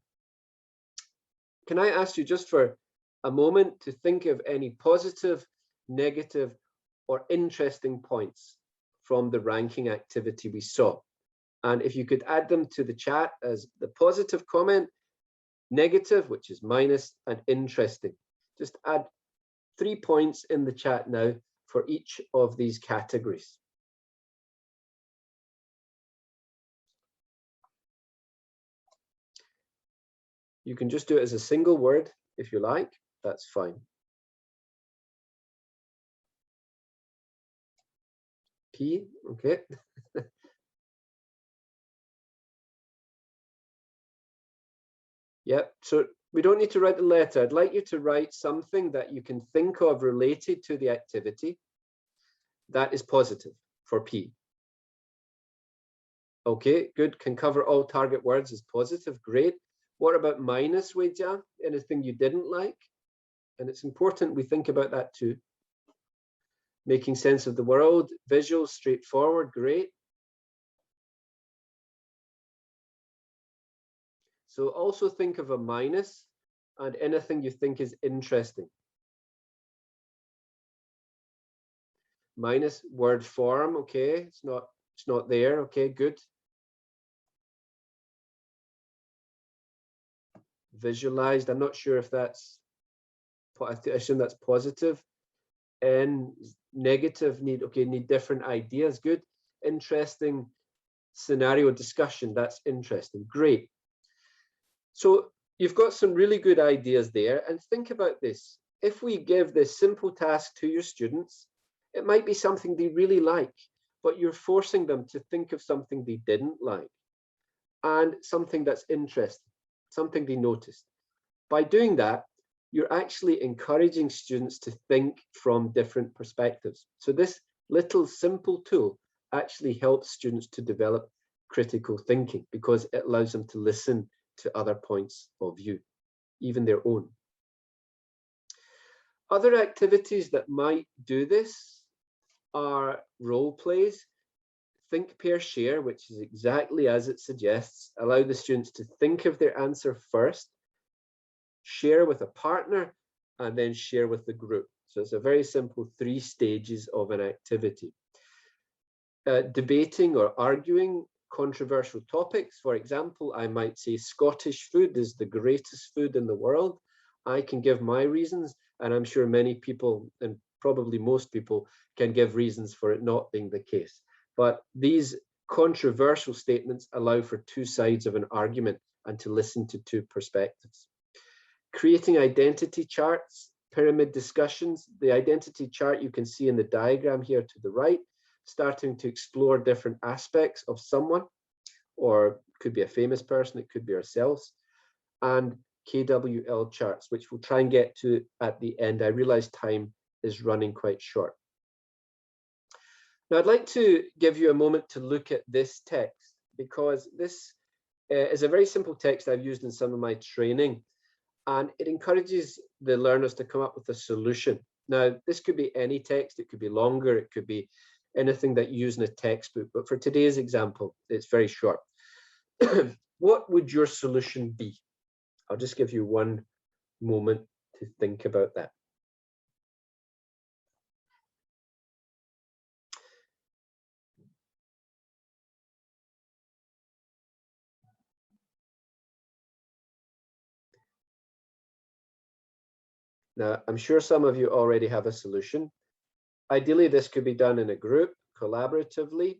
S1: Can I ask you just for a moment to think of any positive, negative, or interesting points from the ranking activity we saw? And if you could add them to the chat as the positive comment, negative, which is minus, and interesting. Just add 3 points in the chat now for each of these categories. You can just do it as a single word if you like, that's fine. P, okay. Yep, so we don't need to write the letter. I'd like you to write something that you can think of related to the activity that is positive for P. Okay, good, can cover all target words as positive, great. What about minus, Wei Jiang? Anything you didn't like? And it's important we think about that too. Making sense of the world, visual, straightforward, great. So also think of a minus and anything you think is interesting. Minus word form, okay, it's not there, okay, good. Visualized, I'm not sure if that's, I assume that's positive. And negative, need different ideas, good. Interesting scenario discussion, that's interesting, great. So you've got some really good ideas there, and think about this. If we give this simple task to your students, it might be something they really like, but you're forcing them to think of something they didn't like and something that's interesting, something they noticed. By doing that, you're actually encouraging students to think from different perspectives. So this little simple tool actually helps students to develop critical thinking because it allows them to listen to other points of view, even their own. Other activities that might do this are role plays. Think, pair, share, which is exactly as it suggests. Allow the students to think of their answer first, share with a partner, and then share with the group. So it's a very simple 3 stages of an activity. Debating or arguing controversial topics. For example, I might say Scottish food is the greatest food in the world. I can give my reasons, and I'm sure many people, and probably most people, can give reasons for it not being the case. But these controversial statements allow for 2 sides of an argument and to listen to 2 perspectives. Creating identity charts, pyramid discussions. The identity chart you can see in the diagram here to the right, starting to explore different aspects of someone, or it could be a famous person, it could be ourselves, and KWL charts, which we'll try and get to at the end. I realize time is running quite short. Now, I'd like to give you a moment to look at this text, because this is a very simple text I've used in some of my training, and it encourages the learners to come up with a solution. Now, this could be any text, it could be longer, it could be anything that you use in a textbook, but for today's example, it's very short. what would your solution be? I'll just give you one moment to think about that. Now, I'm sure some of you already have a solution. Ideally, this could be done in a group, collaboratively,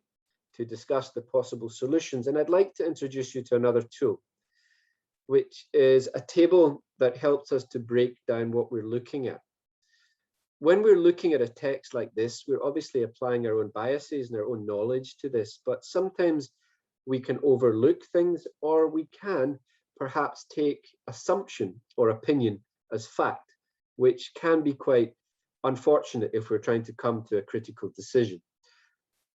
S1: to discuss the possible solutions. And I'd like to introduce you to another tool, which is a table that helps us to break down what we're looking at. When we're looking at a text like this, we're obviously applying our own biases and our own knowledge to this, but sometimes we can overlook things, or we can perhaps take assumption or opinion as fact, which can be quite unfortunate if we're trying to come to a critical decision.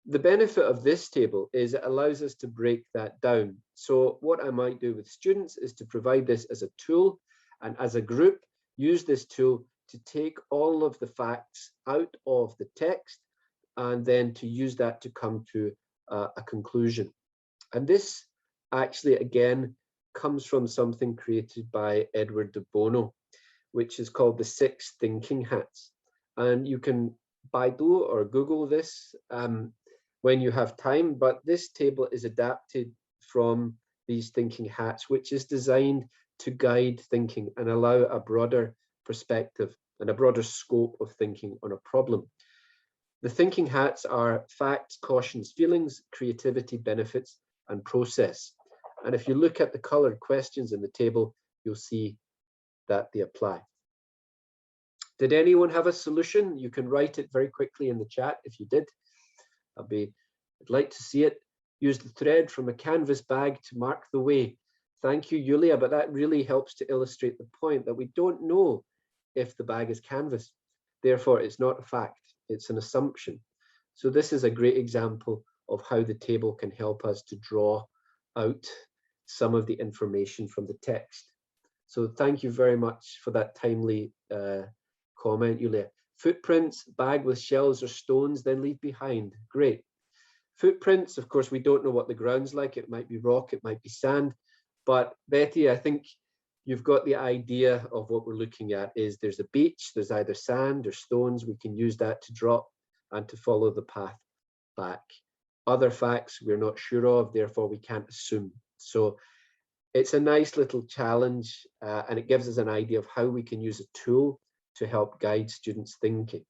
S1: The benefit of this table is it allows us to break that down. So what I might do with students is to provide this as a tool, and as a group, use this tool to take all of the facts out of the text and then to use that to come to a conclusion. And this actually, again, comes from something created by Edward de Bono, which is called the 6 thinking hats. And you can Baidu or Google this when you have time, but this table is adapted from these thinking hats, which is designed to guide thinking and allow a broader perspective and a broader scope of thinking on a problem. The thinking hats are facts, cautions, feelings, creativity, benefits, and process. And if you look at the colored questions in the table, you'll see that they apply. Did anyone have a solution? You can write it very quickly in the chat if you did. I'd like to see it. Use the thread from a canvas bag to mark the way. Thank you, Yulia, but that really helps to illustrate the point that we don't know if the bag is canvas. Therefore, it's not a fact, it's an assumption. So this is a great example of how the table can help us to draw out some of the information from the text. So thank you very much for that timely comment, Yulia. Footprints, bag with shells or stones, then leave behind. Great. Footprints, of course, we don't know what the ground's like. It might be rock, it might be sand. But Betty, I think you've got the idea of what we're looking at. Is there's a beach, there's either sand or stones. We can use that to drop and to follow the path back. Other facts we're not sure of, therefore we can't assume. So it's a nice little challenge, and it gives us an idea of how we can use a tool to help guide students' thinking.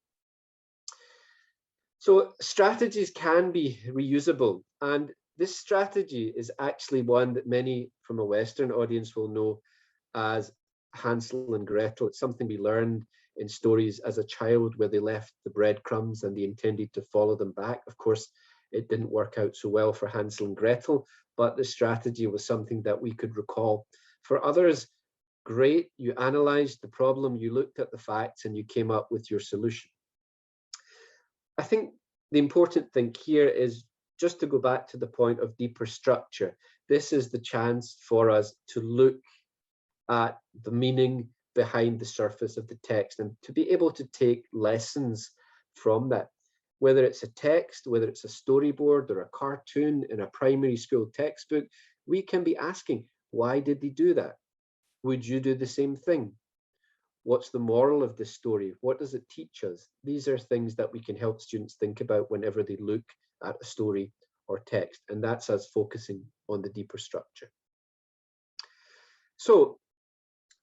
S1: So strategies can be reusable, and this strategy is actually one that many from a Western audience will know as Hansel and Gretel. It's something we learned in stories as a child, where they left the breadcrumbs and they intended to follow them back. Of course, it didn't work out so well for Hansel and Gretel, but the strategy was something that we could recall. For others, great, you analyzed the problem, you looked at the facts, and you came up with your solution. I think the important thing here is just to go back to the point of deeper structure. This is the chance for us to look at the meaning behind the surface of the text and to be able to take lessons from that. Whether it's a text, whether it's a storyboard or a cartoon in a primary school textbook, we can be asking, why did they do that? Would you do the same thing? What's the moral of this story? What does it teach us? These are things that we can help students think about whenever they look at a story or text, and that's us focusing on the deeper structure. So,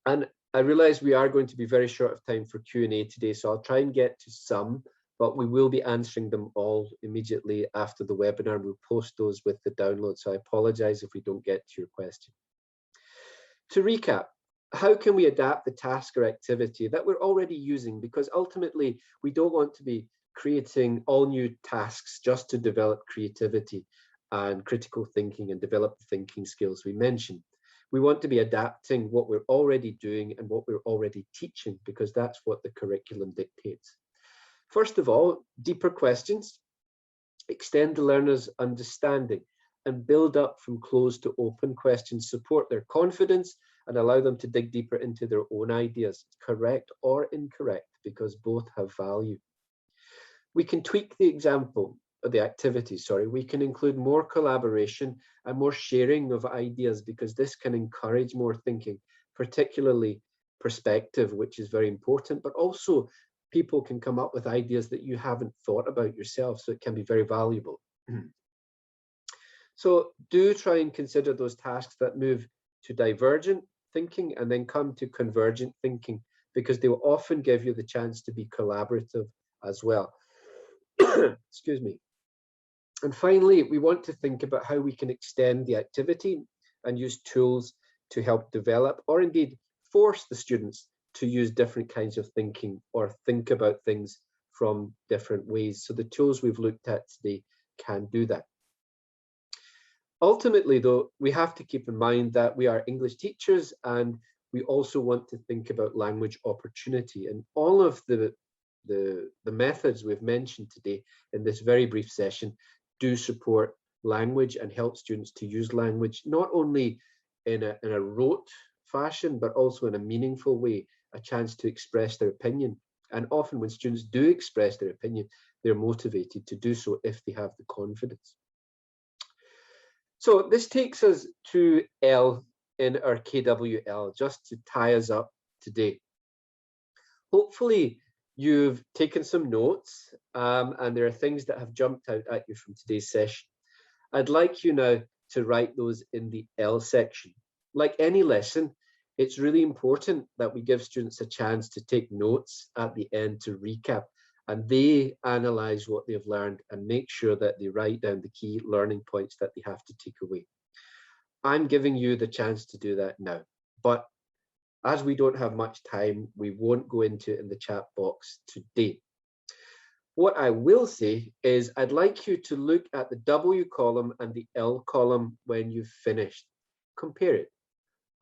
S1: and I realize we are going to be very short of time for Q&A today, so I'll try and get to some, but we will be answering them all immediately after the webinar. We'll post those with the download, so I apologize if we don't get to your question. To recap, how can we adapt the task or activity that we're already using? Because ultimately, we don't want to be creating all new tasks just to develop creativity and critical thinking and develop the thinking skills we mentioned. We want to be adapting what we're already doing and what we're already teaching, because that's what the curriculum dictates. First of all, deeper questions, extend the learner's understanding and build up from closed to open questions, support their confidence and allow them to dig deeper into their own ideas, correct or incorrect, because both have value. We can tweak the example. the activities, sorry, we can include more collaboration and more sharing of ideas, because this can encourage more thinking, particularly perspective, which is very important, but also people can come up with ideas that you haven't thought about yourself, so it can be very valuable. So do try and consider those tasks that move to divergent thinking and then come to convergent thinking, because they will often give you the chance to be collaborative as well. Excuse me. And finally, we want to think about how we can extend the activity and use tools to help develop, or indeed force the students to use different kinds of thinking or think about things from different ways. So the tools we've looked at today can do that. Ultimately, though, we have to keep in mind that we are English teachers, and we also want to think about language opportunity. And all of the methods we've mentioned today in this very brief session do support language and help students to use language, not only in a rote fashion, but also in a meaningful way, a chance to express their opinion. And often when students do express their opinion, they're motivated to do so if they have the confidence. So this takes us to L in our KWL, just to tie us up today. Hopefully you've taken some notes, and there are things that have jumped out at you from today's session. I'd like you now to write those in the L section. Like any lesson, it's really important that we give students a chance to take notes at the end to recap, and they analyze what they've learned and make sure that they write down the key learning points that they have to take away. I'm giving you the chance to do that now, but as we don't have much time, we won't go into it in the chat box today. What I will say is I'd like you to look at the W column and the L column when you've finished. Compare it.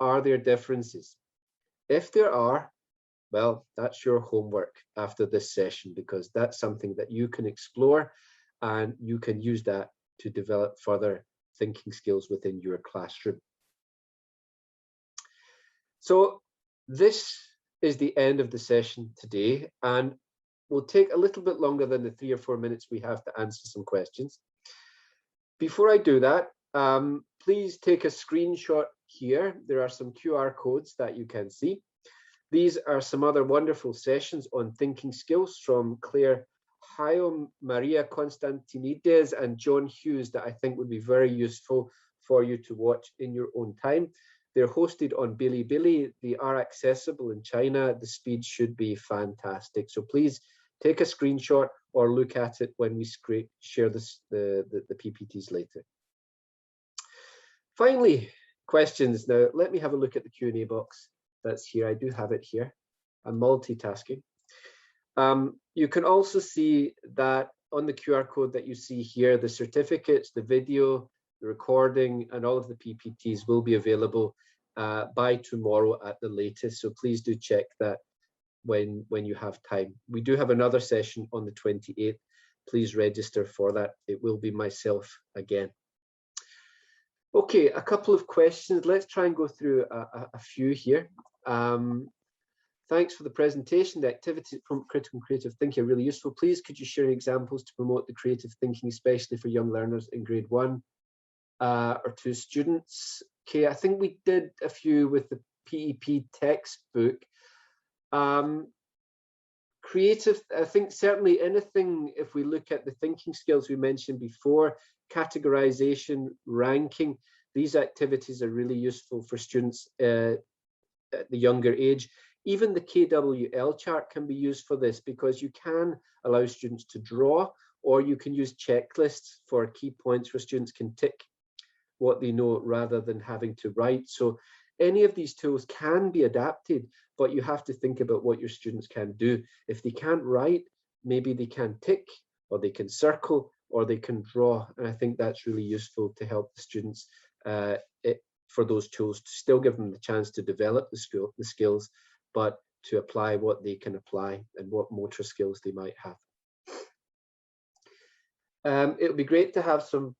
S1: Are there differences? If there are, well, that's your homework after this session, because that's something that you can explore and you can use that to develop further thinking skills within your classroom. So this is the end of the session today, and we'll take a little bit longer than the 3 or 4 minutes we have to answer some questions. Before I do that, please take a screenshot here. There are some QR codes that you can see. These are some other wonderful sessions on thinking skills from Claire Hayo, Maria Constantinides, and John Hughes that I think would be very useful for you to watch in your own time. They're hosted on Bilibili. They are accessible in China. The speed should be fantastic. So please take a screenshot or look at it when we share the PPTs later. Finally, questions. Now, let me have a look at the Q&A box that's here. I do have it here. I'm multitasking. You can also see that on the QR code that you see here, the certificates, the video, the recording, and all of the PPTs will be available by tomorrow at the latest. So please do check that when you have time. We do have another session on the 28th. Please register for that. It will be myself again. Okay, a couple of questions. Let's try and go through a few here. Thanks for the presentation. The activities from critical and creative thinking are really useful. Please, could you share examples to promote the creative thinking, especially for young learners in grade 1 or 2 students? Okay, I think we did a few with the PEP textbook. Creative, I think certainly anything, if we look at the thinking skills we mentioned before, categorization, ranking, these activities are really useful for students at the younger age. Even the KWL chart can be used for this, because you can allow students to draw, or you can use checklists for key points where students can tick what they know rather than having to write. So any of these tools can be adapted, but you have to think about what your students can do. If they can't write, maybe they can tick, or they can circle, or they can draw. And I think that's really useful to help the students for those tools, to still give them the chance to develop the skills, but to apply what they can apply and what motor skills they might have. It would be great to have some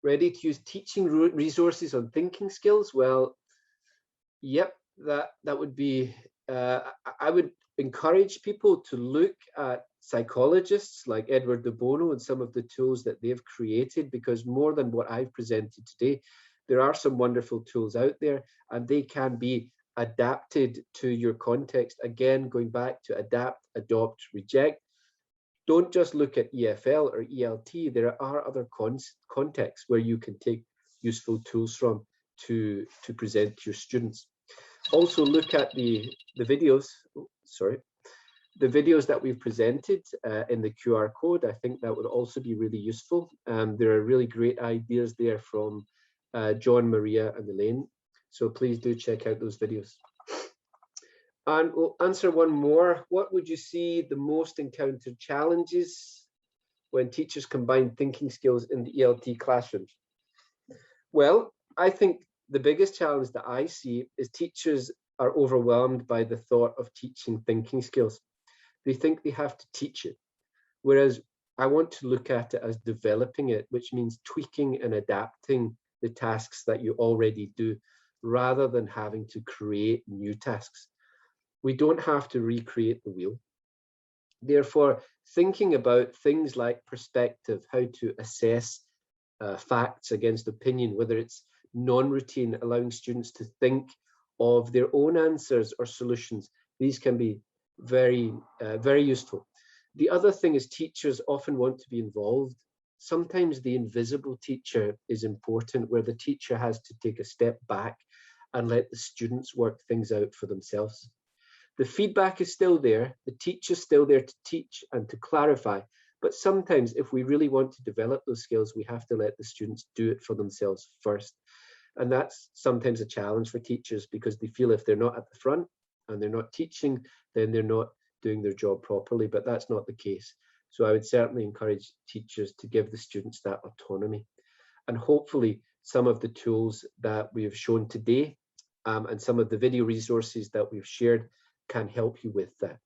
S1: ready-to-use teaching resources on thinking skills. Well, yep, that would be, I would encourage people to look at psychologists like Edward de Bono and some of the tools that they've created, because more than what I've presented today, there are some wonderful tools out there, and they can be adapted to your context. Again, going back to adapt, adopt, reject. Don't just look at EFL or ELT. There are other contexts where you can take useful tools from to present to your students. Also look at the videos, the videos that we've presented in the QR code. I think that would also be really useful. There are really great ideas there from John, Maria, and Elaine. So please do check out those videos. And we'll answer one more. What would you see the most encountered challenges when teachers combine thinking skills in the ELT classrooms? Well, I think the biggest challenge that I see is teachers are overwhelmed by the thought of teaching thinking skills. They think they have to teach it, whereas I want to look at it as developing it, which means tweaking and adapting the tasks that you already do, rather than having to create new tasks. We don't have to recreate the wheel. Therefore, thinking about things like perspective, how to assess facts against opinion, whether it's non-routine, allowing students to think of their own answers or solutions, these can be very, very useful. The other thing is teachers often want to be involved. Sometimes the invisible teacher is important, where the teacher has to take a step back and let the students work things out for themselves. The feedback is still there, the teacher's still there to teach and to clarify, but sometimes if we really want to develop those skills, we have to let the students do it for themselves first. And that's sometimes a challenge for teachers, because they feel if they're not at the front and they're not teaching, then they're not doing their job properly, but that's not the case. So I would certainly encourage teachers to give the students that autonomy. And hopefully some of the tools that we have shown today and some of the video resources that we've shared can help you with that.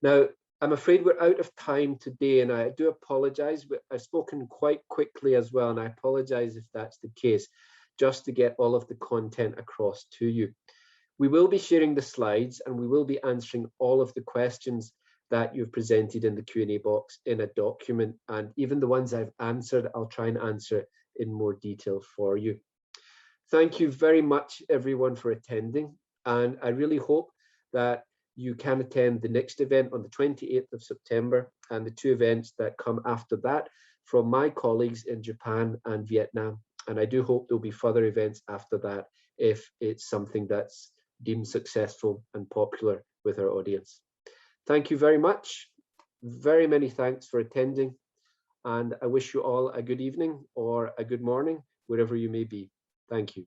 S1: Now, I'm afraid we're out of time today, and I do apologize, but I've spoken quite quickly as well, and I apologize if that's the case, just to get all of the content across to you. We will be sharing the slides, and we will be answering all of the questions that you've presented in the Q&A box in a document, and even the ones I've answered, I'll try and answer in more detail for you. Thank you very much, everyone, for attending, and I really hope that you can attend the next event on the 28th of September and the 2 events that come after that from my colleagues in Japan and Vietnam. And I do hope there'll be further events after that if it's something that's deemed successful and popular with our audience. Thank you very much. Very many thanks for attending. And I wish you all a good evening or a good morning, wherever you may be. Thank you.